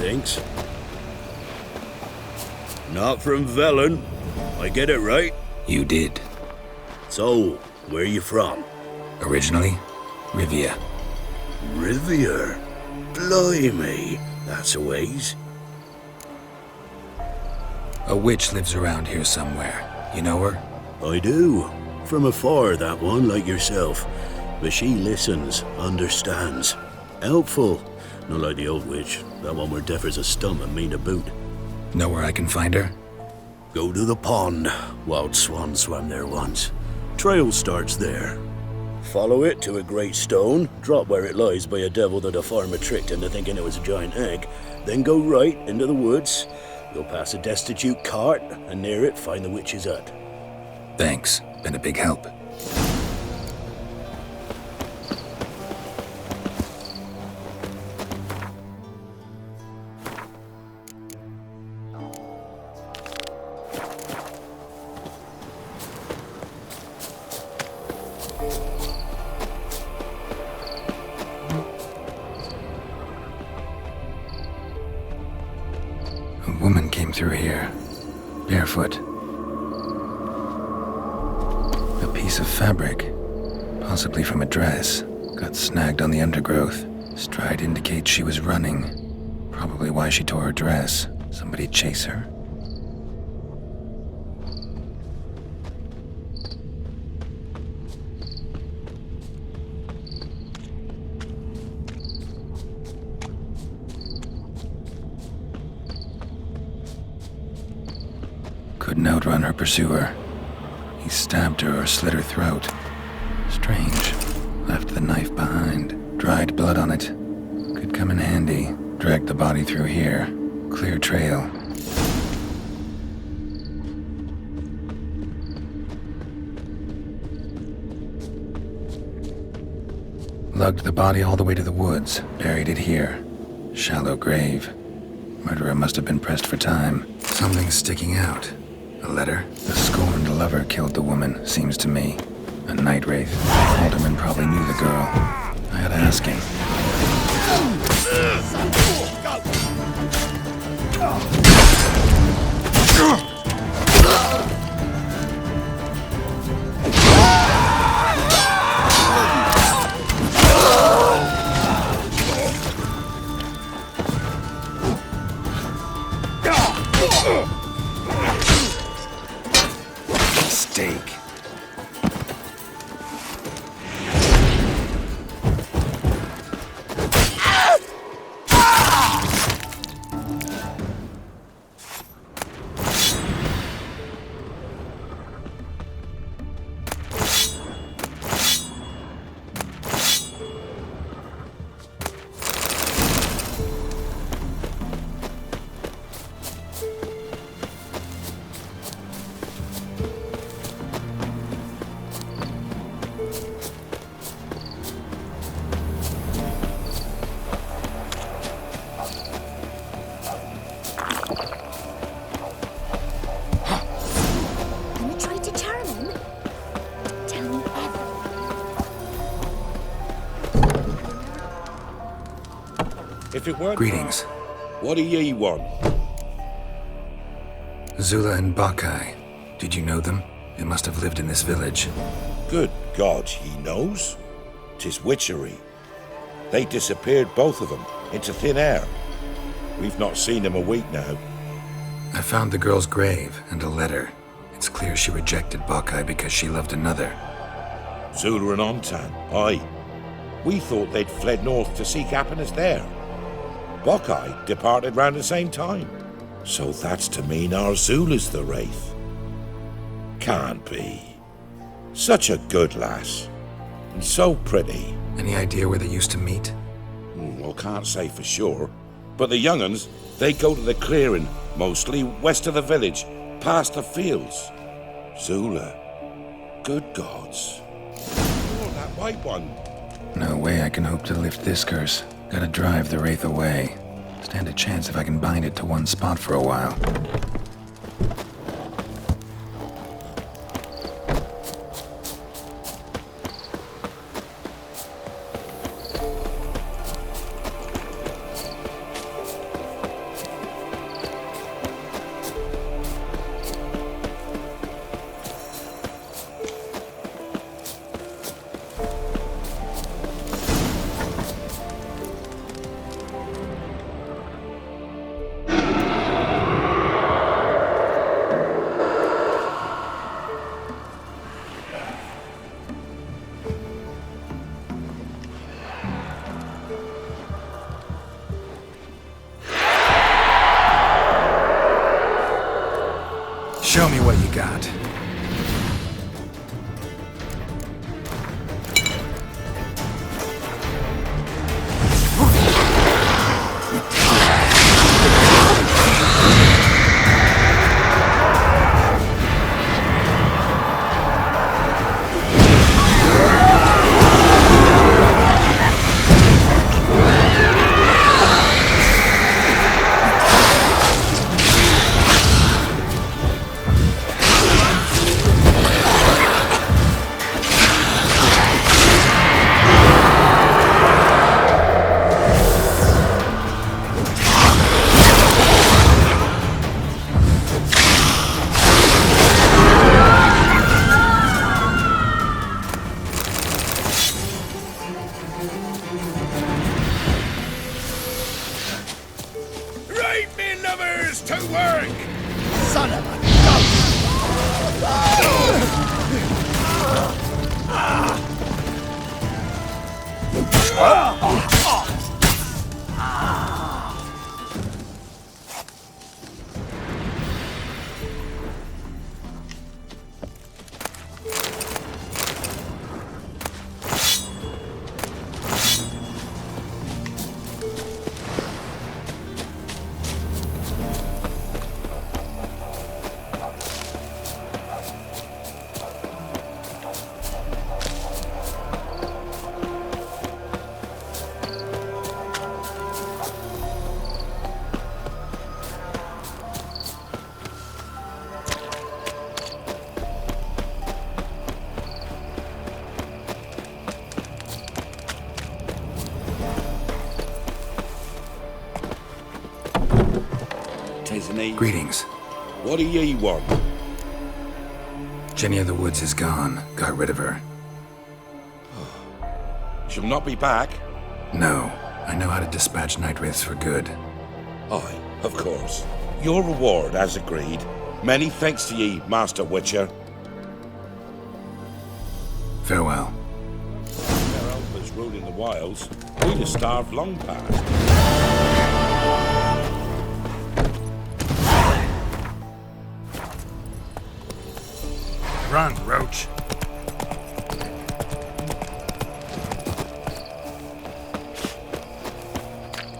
thinks. Not from Velen. I get it right? You did. So, where you from? Originally, Rivia. Rivia? Blimey, that's a ways. A witch lives around here somewhere. You know her? I do. From afar, that one, like yourself. But she listens, understands. Helpful. Not like the old witch. That one were deaf as a stump and mean to boot. Know where I can find her? Go to the pond. Wild swan swam there once. Trail starts there. Follow it to a great stone, drop where it lies by a devil that a farmer tricked into thinking it was a giant egg, then go right into the woods. You'll pass a destitute cart, and near it find the witch's hut. Thanks. Been a big help. A woman came through here, barefoot. A piece of fabric, possibly from a dress, got snagged on the undergrowth. Stride indicates she was running. Probably why she tore her dress. Somebody chase her? Couldn't outrun her pursuer. He stabbed her or slit her throat. Strange. Left the knife behind. Dried blood on it. Could come in handy. Dragged the body through here. Clear trail. Lugged the body all the way to the woods. Buried it here. Shallow grave. Murderer must have been pressed for time. Something sticking out. A letter? A scorned lover killed the woman, seems to me. A night wraith. Alderman probably knew the girl. I ought to ask him. Mistake. If it weren't... Greetings. What do ye want? Zula and Bakai. Did you know them? They must have lived in this village. Good God, he knows. 'Tis witchery. They disappeared, both of them, into thin air. We've not seen them a week now. I found the girl's grave and a letter. It's clear she rejected Bakai because she loved another. Zula and Ontan, aye. We thought they'd fled north to seek happiness there. Bakai departed round the same time. So that's to mean our Zula's the wraith. Can't be. Such a good lass. And so pretty. Any idea where they used to meet? Well, can't say for sure. But the young'uns, they go to the clearing, mostly west of the village, past the fields. Zula. Good gods. Oh, that white one. No way I can hope to lift this curse. Gotta drive the wraith away. Stand a chance if I can bind it to one spot for a while. Show me what you got. Greetings. What do ye want? Jenny of the Woods is gone. Got rid of her. She'll not be back? No. I know how to dispatch night wraiths for good. Aye, of course. Your reward, as agreed. Many thanks to ye, Master Witcher. Farewell. Their elves ruling the wilds. We'd have starved long past. Run, Roach.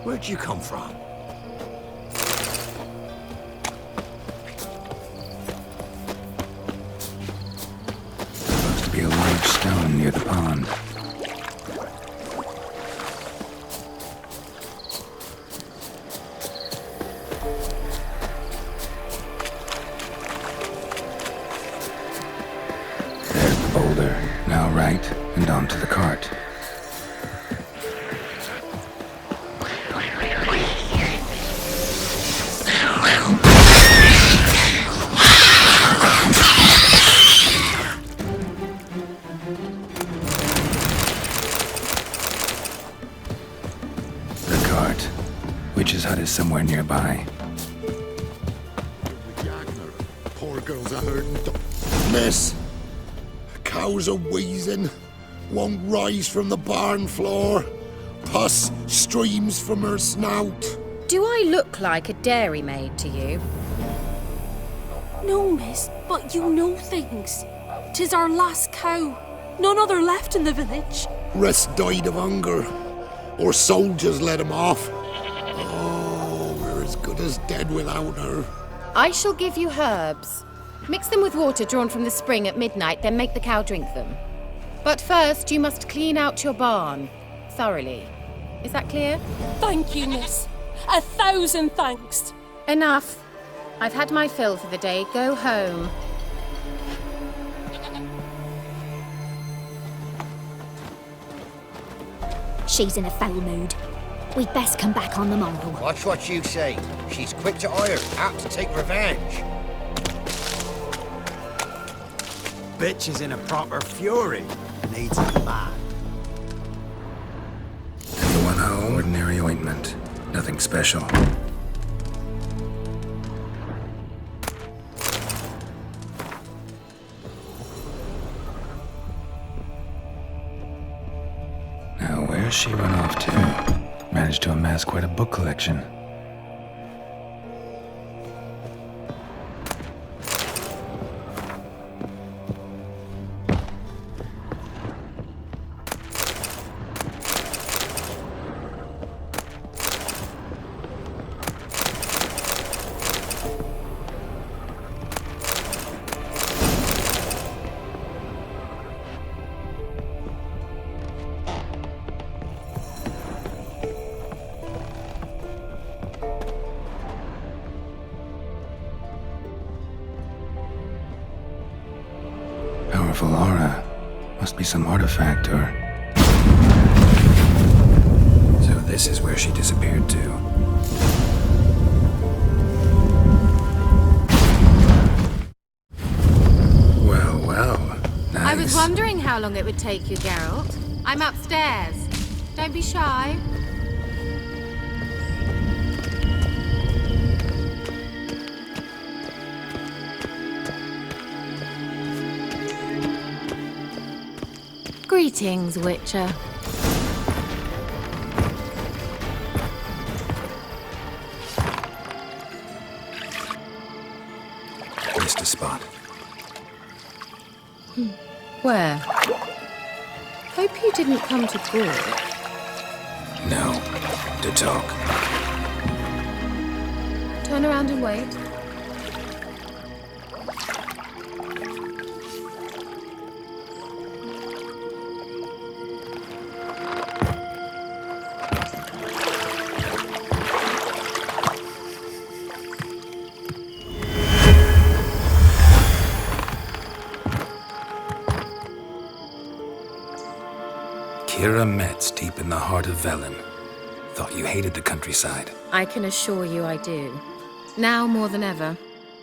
Where'd you come from? Supposed to be a large stone near the pond. There's the boulder. Now right, and onto the cart. Witch's hut is somewhere nearby. Poor girls are hurting. Miss, cows are wheezing, won't rise from the barn floor. Pus streams from her snout. Do I look like a dairymaid to you? No, miss, but you know things. 'Tis our last cow. None other left in the village. Rest died of hunger, or soldiers let him off. Oh, we're as good as dead without her. I shall give you herbs. Mix them with water drawn from the spring at midnight, then make the cow drink them. But first, you must clean out your barn thoroughly. Is that clear? Thank you, miss. 1,000 thanks. Enough. I've had my fill for the day. Go home. She's in a foul mood. We'd best come back on the morrow. Watch what you say. She's quick to ire, apt to take revenge. Bitch is in a proper fury. Needs a man. Anyone home? Ordinary ointment. Nothing special. Now, where's she run off to? Managed to amass quite a book collection. Powerful aura. Must be some artifact or... So this is where she disappeared to. Well, well. Nice. I was wondering how long it would take you, Geralt. I'm upstairs. Don't be shy. Greetings, Witcher. Missed a spot. Where? Hope you didn't come to talk. No. To talk. Turn around and wait. Kira Metz, deep in the heart of Velen. Thought you hated the countryside. I can assure you I do. Now more than ever.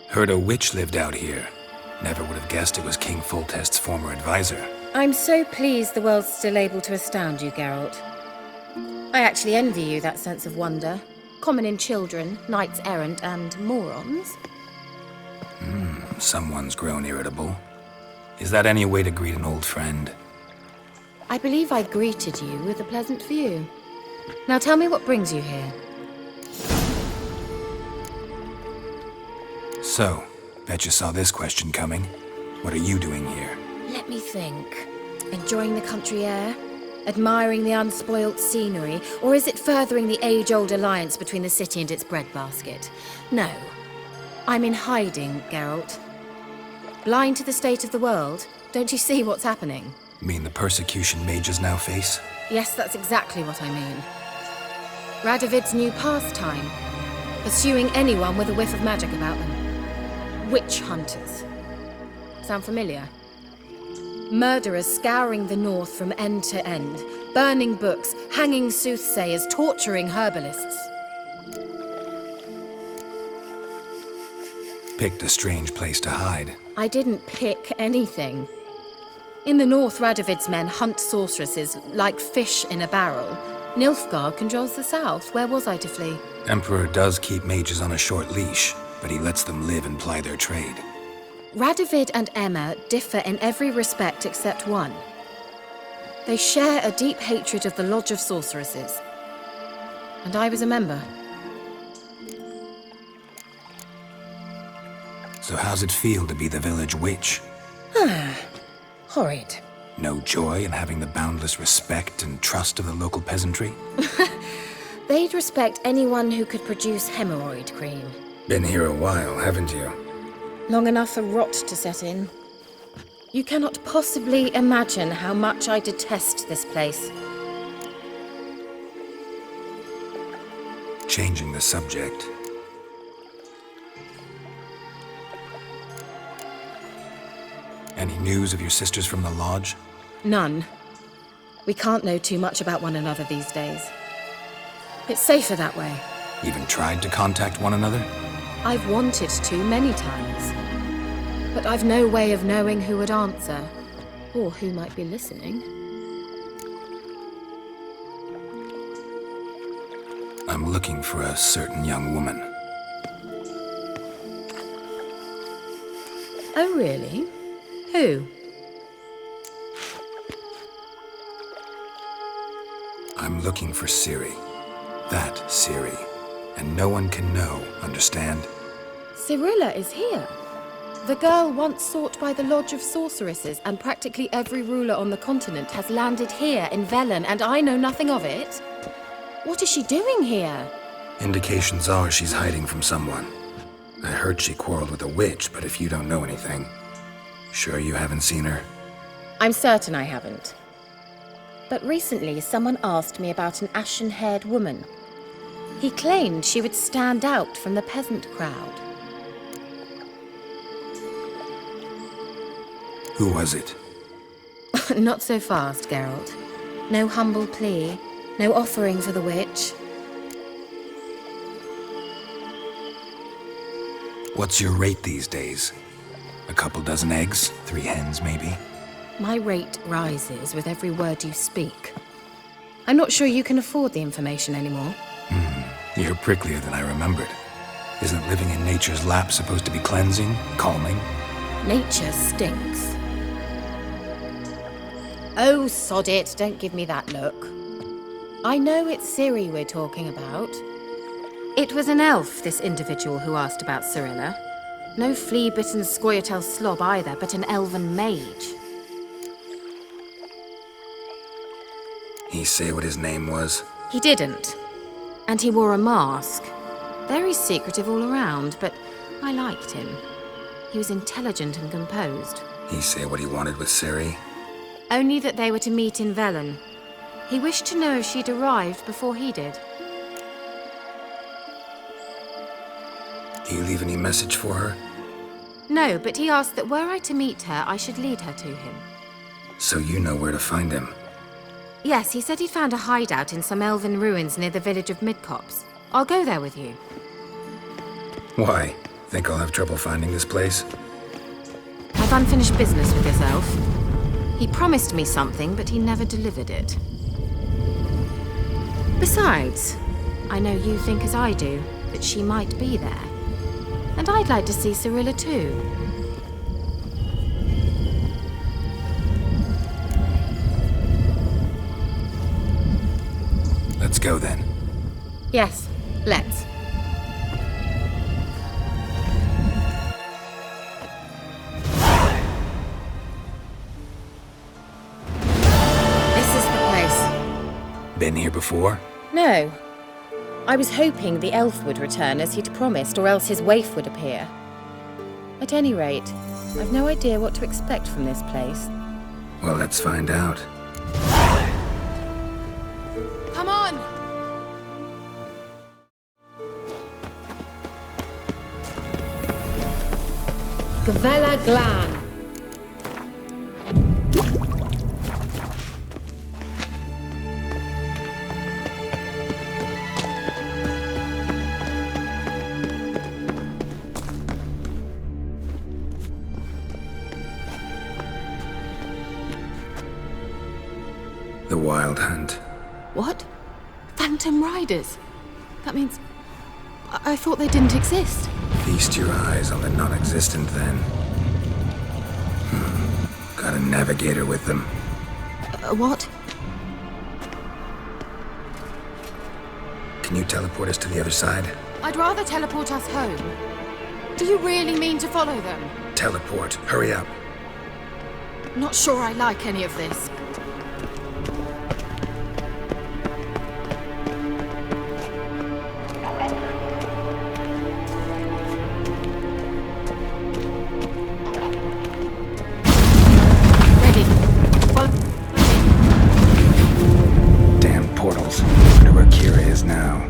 Heard a witch lived out here. Never would have guessed it was King Foltest's former advisor. I'm so pleased the world's still able to astound you, Geralt. I actually envy you that sense of wonder. Common in children, knights errant, and morons. Someone's grown irritable. Is that any way to greet an old friend? I believe I greeted you with a pleasant view. Now tell me what brings you here. So, bet you saw this question coming. What are you doing here? Let me think. Enjoying the country air? Admiring the unspoilt scenery? Or is it furthering the age-old alliance between the city and its breadbasket? No. I'm in hiding, Geralt. Blind to the state of the world? Don't you see what's happening? Mean the persecution mages now face? Yes, that's exactly what I mean. Radovid's new pastime. Pursuing anyone with a whiff of magic about them. Witch hunters. Sound familiar? Murderers scouring the north from end to end. Burning books, hanging soothsayers, torturing herbalists. Picked a strange place to hide. I didn't pick anything. In the north, Radovid's men hunt sorceresses like fish in a barrel. Nilfgaard controls the south. Where was I to flee? Emperor does keep mages on a short leash, but he lets them live and ply their trade. Radovid and Emma differ in every respect except one. They share a deep hatred of the Lodge of Sorceresses. And I was a member. So how's it feel to be the village witch? Horrid. No joy in having the boundless respect and trust of the local peasantry? They'd respect anyone who could produce hemorrhoid cream. Been here a while, haven't you? Long enough for rot to set in. You cannot possibly imagine how much I detest this place. Changing the subject. Any news of your sisters from the lodge? None. We can't know too much about one another these days. It's safer that way. Even tried to contact one another? I've wanted to many times. But I've no way of knowing who would answer, or who might be listening. I'm looking for a certain young woman. Oh, really? Who? I'm looking for Ciri. That Ciri. And no one can know, understand? Cirilla is here. The girl once sought by the Lodge of Sorceresses, and practically every ruler on the continent has landed here in Velen, and I know nothing of it. What is she doing here? Indications are she's hiding from someone. I heard she quarreled with a witch, but if you don't know anything, sure you haven't seen her? I'm certain I haven't. But recently, someone asked me about an ashen-haired woman. He claimed she would stand out from the peasant crowd. Who was it? Not so fast, Geralt. No humble plea, no offering for the witch. What's your rate these days? A couple dozen eggs? 3 hens, maybe? My rate rises with every word you speak. I'm not sure you can afford the information anymore. You're pricklier than I remembered. Isn't living in nature's lap supposed to be cleansing, calming? Nature stinks. Oh, sod it, don't give me that look. I know it's Ciri we're talking about. It was an elf, this individual who asked about Cirilla. No flea-bitten Scoia'tael slob either, but an elven mage. He say what his name was? He didn't. And he wore a mask. Very secretive all around, but I liked him. He was intelligent and composed. He say what he wanted with Ciri? Only that they were to meet in Velen. He wished to know if she'd arrived before he did. Do you leave any message for her? No, but he asked that were I to meet her, I should lead her to him. So you know where to find him? Yes, he said he'd found a hideout in some elven ruins near the village of Midcopse. I'll go there with you. Why? Think I'll have trouble finding this place? I've unfinished business with this elf. He promised me something, but he never delivered it. Besides, I know you think as I do, that she might be there. And I'd like to see Cirilla too. Let's go then. Yes, let's. This is the place. Been here before? No. I was hoping the elf would return as he'd promised, or else his waif would appear. At any rate, I've no idea what to expect from this place. Well, let's find out. Come on! Gavella Glan. The Wild Hunt. What? Phantom Riders? That means... I thought they didn't exist. Feast your eyes on the non-existent then. Got a navigator with them. What? Can you teleport us to the other side? I'd rather teleport us home. Do you really mean to follow them? Teleport. Hurry up. Not sure I like any of this. Now.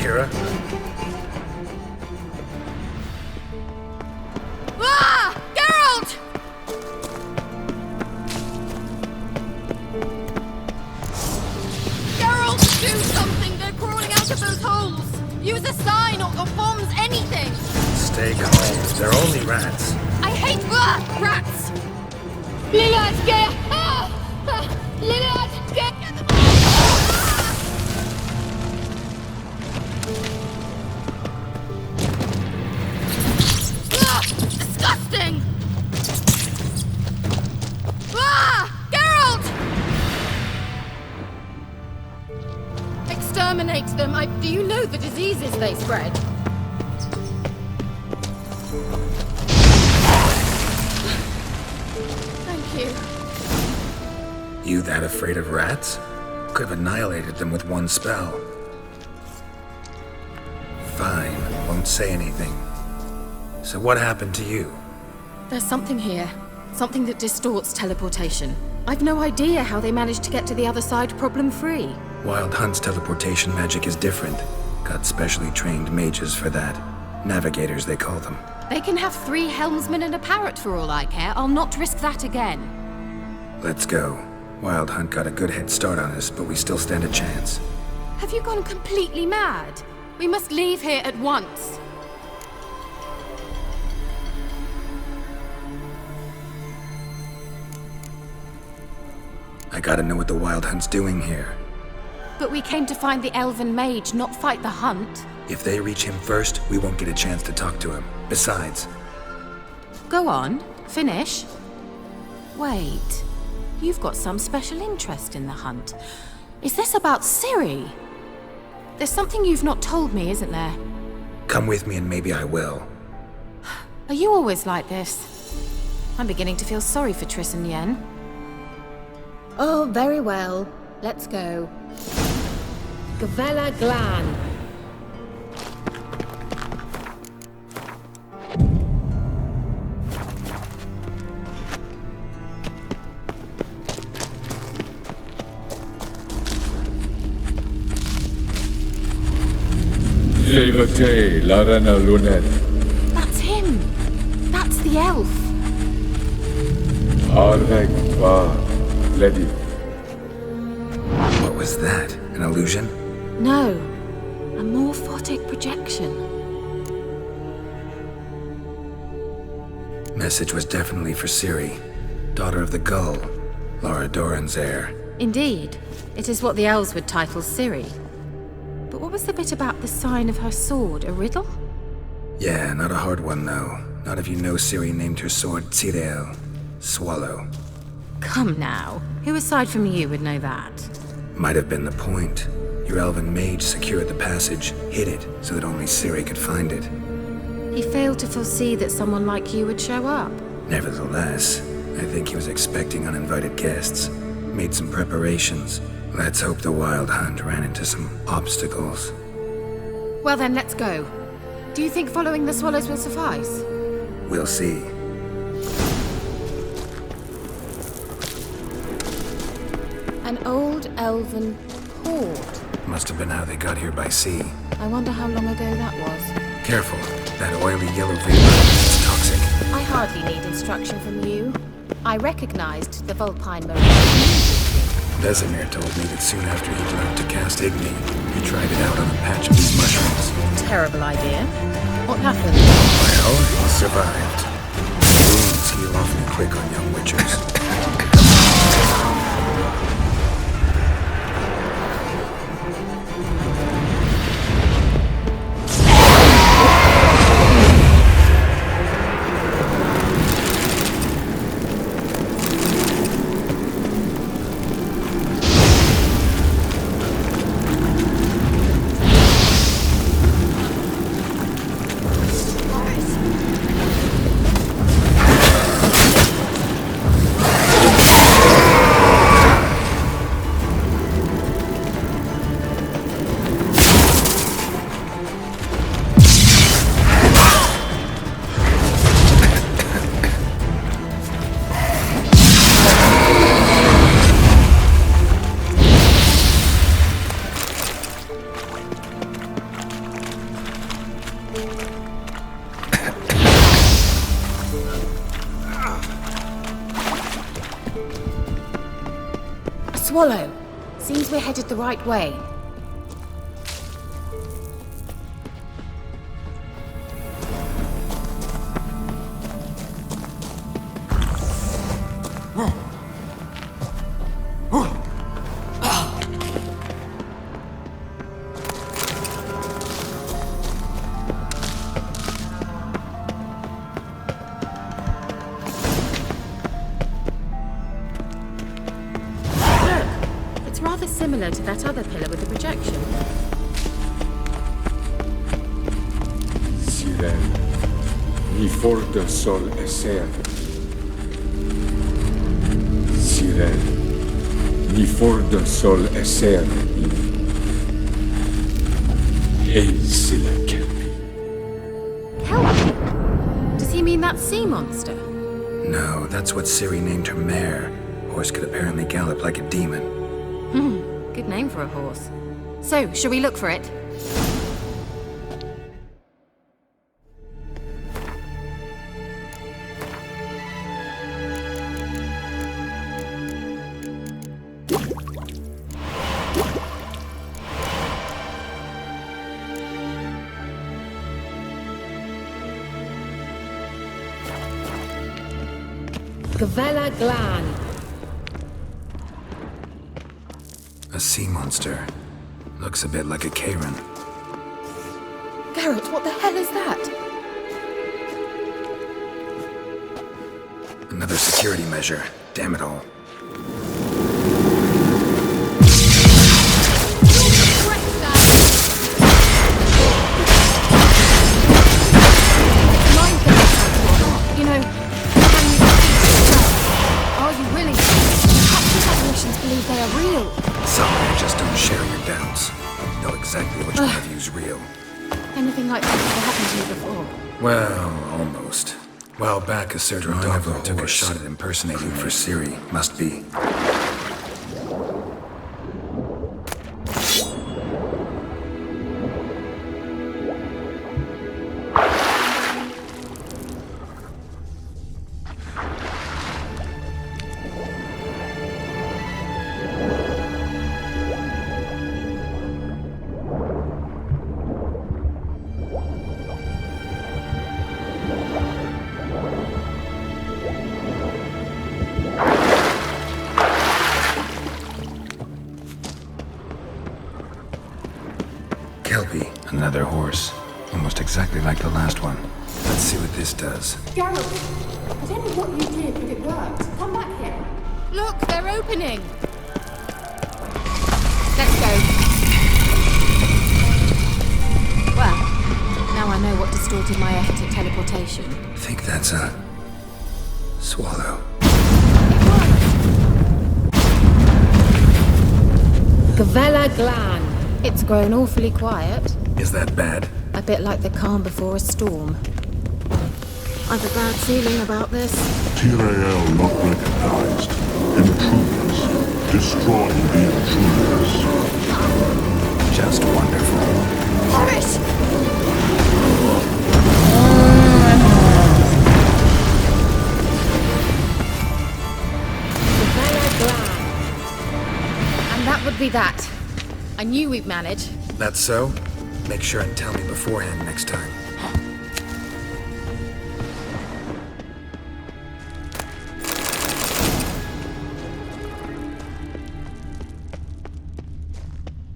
Kira? Ah! Geralt! Geralt, do something! They're crawling out of those holes! Use a sign or bombs, anything! Stay calm. They're only rats. I hate rats! Lillard, get! Lillard, get! Disgusting! Geralt! Exterminate them. Do you know the diseases they spread? Thank you. You that afraid of rats? Could have annihilated them with one spell. Fine, won't say anything. So what happened to you? There's something here. Something that distorts teleportation. I've no idea how they managed to get to the other side problem-free. Wild Hunt's teleportation magic is different. Got specially trained mages for that. Navigators, they call them. They can have 3 helmsmen and a parrot for all I care. I'll not risk that again. Let's go. Wild Hunt got a good head start on us, but we still stand a chance. Have you gone completely mad? We must leave here at once. I gotta know what the Wild Hunt's doing here. But we came to find the elven mage, not fight the hunt. If they reach him first, we won't get a chance to talk to him. Besides... Go on, finish. Wait, you've got some special interest in the hunt. Is this about Ciri? There's something you've not told me, isn't there? Come with me and maybe I will. Are you always like this? I'm beginning to feel sorry for Triss and Yen. Oh, very well. Let's go. Gavella Glan. Levate, Larena Lunet. That's him. That's the elf. Arvek va, Lady. What was that? An illusion? No. A morphotic projection. Message was definitely for Ciri, daughter of the Gull, Lara Doran's heir. Indeed. It is what the elves would title Ciri. But what was the bit about the sign of her sword? A riddle? Yeah, not a hard one though. Not if you know Ciri named her sword Tirel, Swallow. Come now. Who aside from you would know that? Might have been the point. Your elven mage secured the passage, hid it, so that only Ciri could find it. He failed to foresee that someone like you would show up. Nevertheless, I think he was expecting uninvited guests. Made some preparations. Let's hope the Wild Hunt ran into some obstacles. Well then, let's go. Do you think following the swallows will suffice? We'll see. An old elven hoard. Must have been how they got here by sea. I wonder how long ago that was. Careful, that oily yellow vapor is toxic. I hardly need instruction from you. I recognized the Vulpine Marine. Vesemir told me that soon after he'd learned to cast Igni, he tried it out on a patch of these mushrooms. Terrible idea. What happened? Well, he survived. Wounds heal awfully quick on young witchers. A swallow. Seems we're headed the right way. Rather similar to that other pillar with the projection. Siren, ni forda sol eser. Siren, ni forda sol eser. Hail Silla Kelpie. Kelpie? Does he mean that sea monster? No, that's what Ciri named her mare. Horse could apparently gallop like a demon. Good name for a horse. So, shall we look for it? Gavella Glan. A sea monster. Looks a bit like a Karen. Garrett, what the hell is that? Another security measure. Damn it all. You know, can you are you willing to? Perhaps the apparitions believe they are real. Some men just don't share your doubts. Know exactly which one of you's real. Anything like that ever happened to you before? Well, almost. While back, a certain doctor took a shot at impersonating for Ciri. Must be. Kelpie, another horse. Almost exactly like the last one. Let's see what this does. Geralt, I don't know what you did, but it worked. Come back here. Look, they're opening! Let's go. Well, now I know what distorted my effort at teleportation. Think that's a swallow. Gavella Glan. It's grown awfully quiet. Is that bad? A bit like the calm before a storm. I've a bad feeling about this. Tyrael not recognized. Intruders. Destroy the intruders. Just wonderful. Horace! And that would be that. I knew we'd manage. That's so? Make sure and tell me beforehand next time.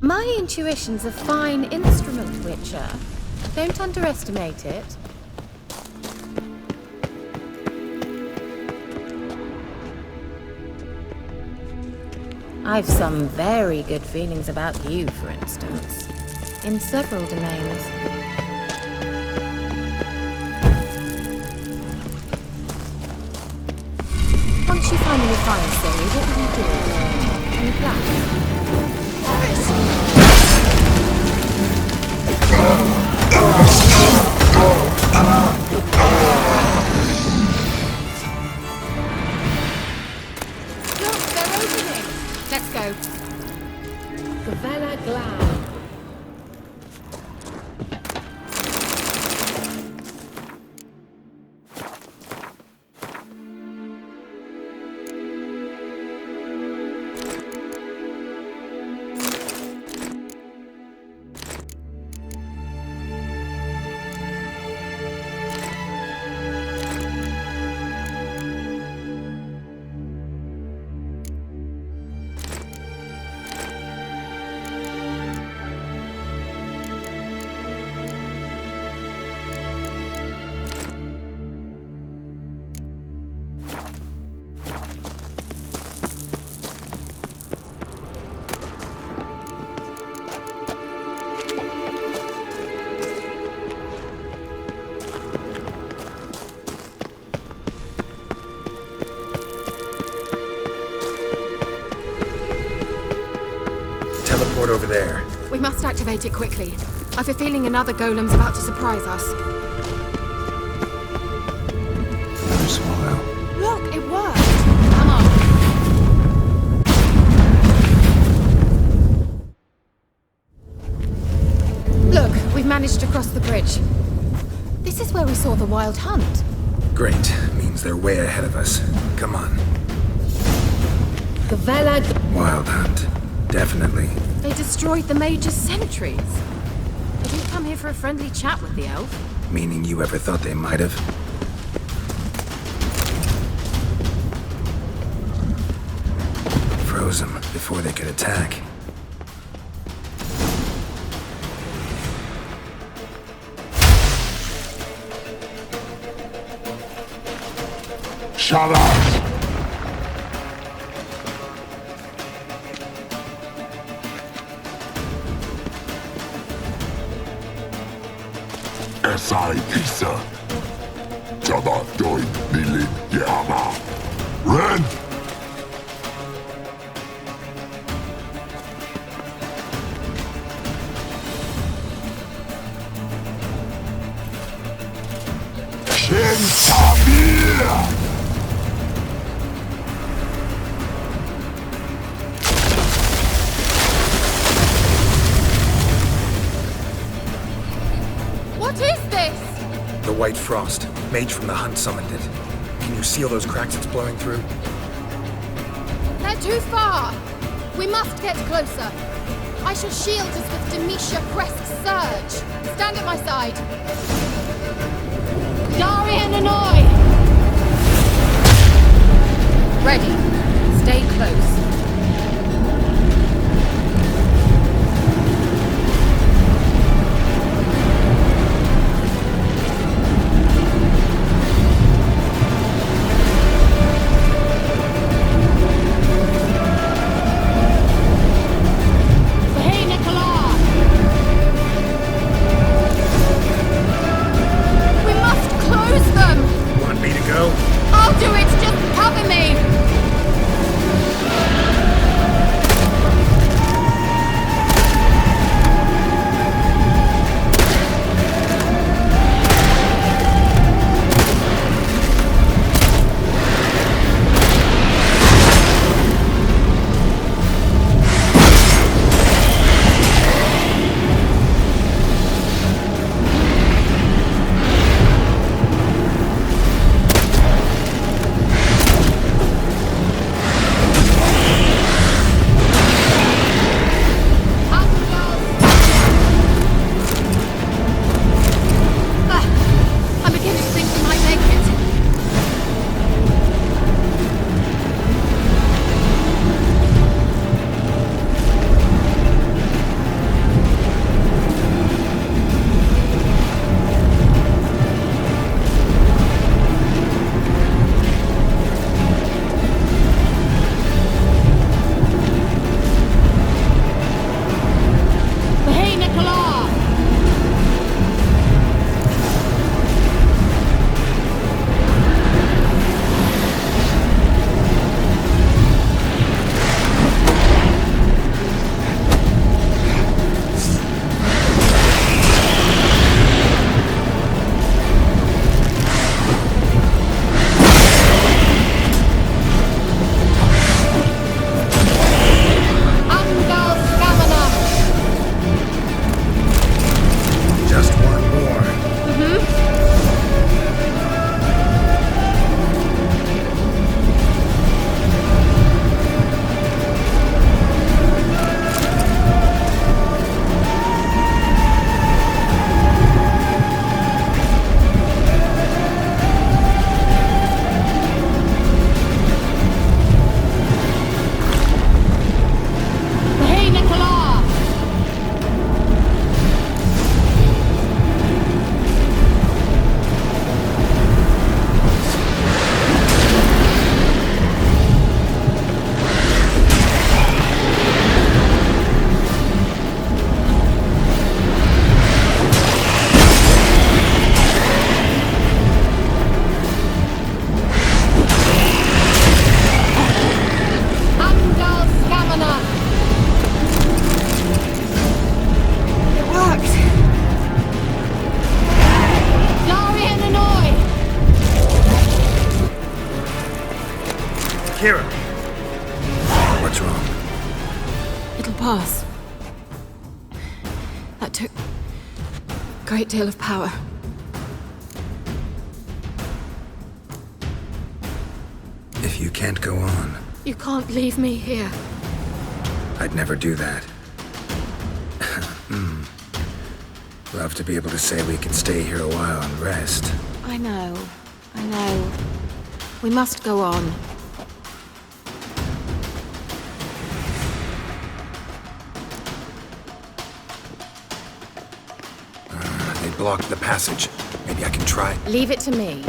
My intuition's a fine instrument, Witcher. Don't underestimate it. I've some very good feelings about you, for instance. In several domains. Once you finally find Ciri, what will you do? Any plans? Look, they're opening! Let's go. Gavella Glan. about over there? We must activate it quickly. I've a feeling another golem's about to surprise us. Another swallow. Look, it worked! Come on. Look, we've managed to cross the bridge. This is where we saw the wild hunt. Great. Means they're way ahead of us. Come on. Gavella. Wild hunt. Definitely. They destroyed the Major's sentries. They didn't come here for a friendly chat with the elf. Meaning you ever thought they might have? Froze them before they could attack. Shut up! Esai Pisa. Jada Doi Milin Yama. Ren! Shin Samir! What is this? The White Frost. Mage from the hunt summoned it. Can you seal those cracks it's blowing through? They're too far. We must get closer. I shall shield us with Demetia Crest's surge. Stand at my side. Darian and I! Ready. Stay close. I'll do it! Just cover me! Kira! What's wrong? It'll pass. That took a great deal of power. If you can't go on, You can't leave me here. I'd never do that. Love to be able to say we can stay here a while and rest. I know. We must go on. They blocked the passage. Maybe I can try. Leave it to me.